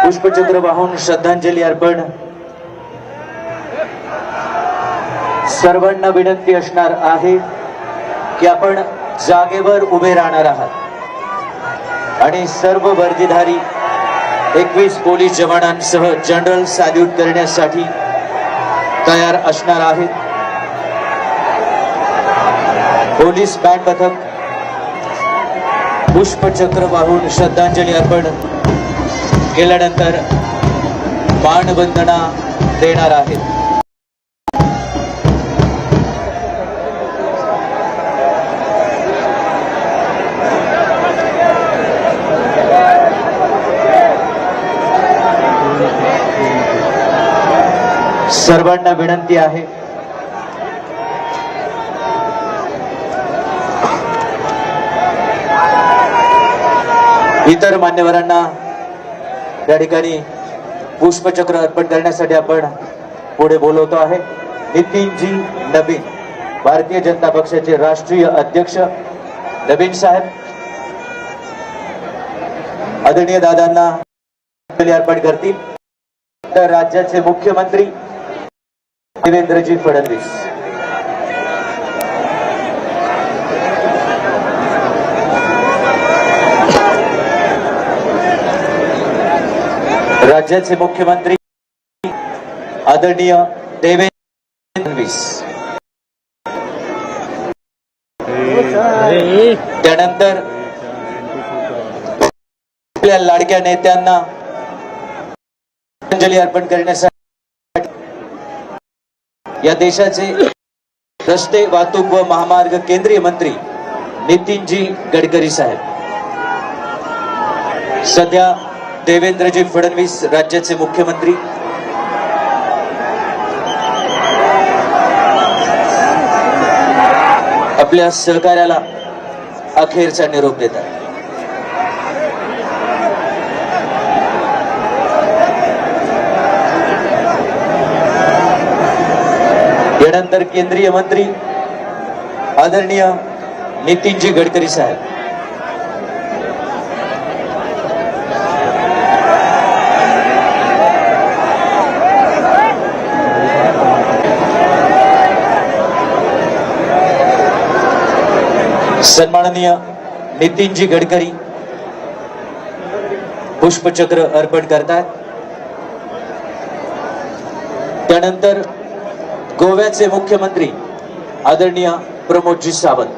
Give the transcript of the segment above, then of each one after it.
पुष्पचक्र वाहून श्रद्धांजली अर्पण. सर्वांना विनंती असणार आहे की आपण जागेवर उभे राहणार आहात आणि सर्व वर्दीधारी 21 पोलीस जवानांसह जनरल सॅल्यूट करण्यासाठी तयार असणार आहेत. पोलीस बँड पथक पुष्पचक्र वाहून श्रद्धांजली अर्पण केल्यानंतर मानवंदना देणार आहेत. सर्वांना विनंती आहे इतर मान्यवरांना त्या ठिकाणी पुष्पचक्र अर्पण करण्यासाठी आपण पुढे बोलवतो आहे. नितीनजी नवीन, भारतीय जनता पक्षाचे राष्ट्रीय अध्यक्ष नवीन साहेब, आदरणीय दादांना अर्पण करतील. तर राज्याचे मुख्यमंत्री देवेंद्रजी फडणवीस, राज्याचे मुख्यमंत्री आदरणीय देवेंद्र फडणवीस, त्यानंतर आपल्या लाडक्या नेत्यांना श्रद्धांजली अर्पण करण्यासाठी या देशाचे रस्ते वाहतूक व महामार्ग केंद्रीय मंत्री नितीनजी गडकरी साहेब, सध्या देवेंद्रजी फडणवीस राज्याचे मुख्यमंत्री, आपल्या सहकार्याला अखेरचा निरोप देतात. यानंतर केंद्रीय मंत्री आदरणीय नितीनजी गडकरी साहेब, सन्माननीय नितीनजी गडकरी पुष्पचक्र अर्पण करतात. त्यानंतर गोव्याचे मुख्यमंत्री आदरणीय प्रमोदजी सावंत,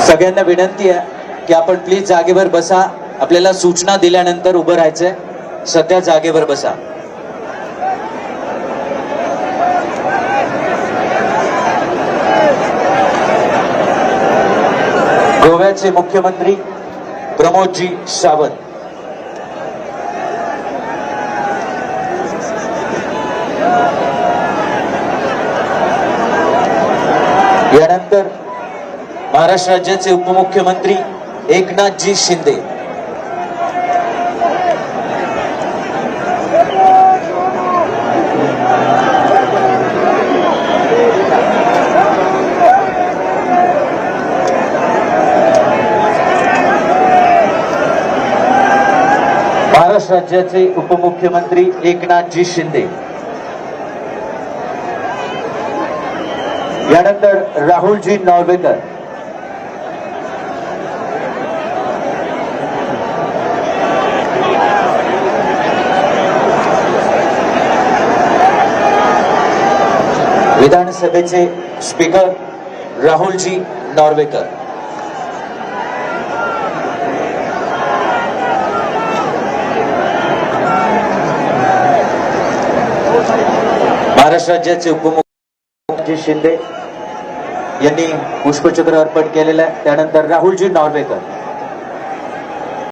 सगळ्यांना विनंती आहे की आपण प्लीज जागेवर बसा. आपल्याला सूचना दिल्यानंतर उभं राहायचंय. सध्या जागेवर बसा. गोव्याचे मुख्यमंत्री प्रमोदजी सावंत, यानंतर महाराष्ट्र राज्याचे उपमुख्यमंत्री एकनाथजी शिंदे, महाराष्ट्र राज्याचे उपमुख्यमंत्री एकनाथजी शिंदे, यानंतर राहुलजी नॉर्वेकर, विधानसभेचे स्पीकर राहुलजी नॉर्वेकर, महाराष्ट्र राज्याचे उपमुख्यमंत्री शिंदे यांनी पुष्पचक्र अर्पण केलेलं आहे. त्यानंतर राहुलजी नॉर्वेकर,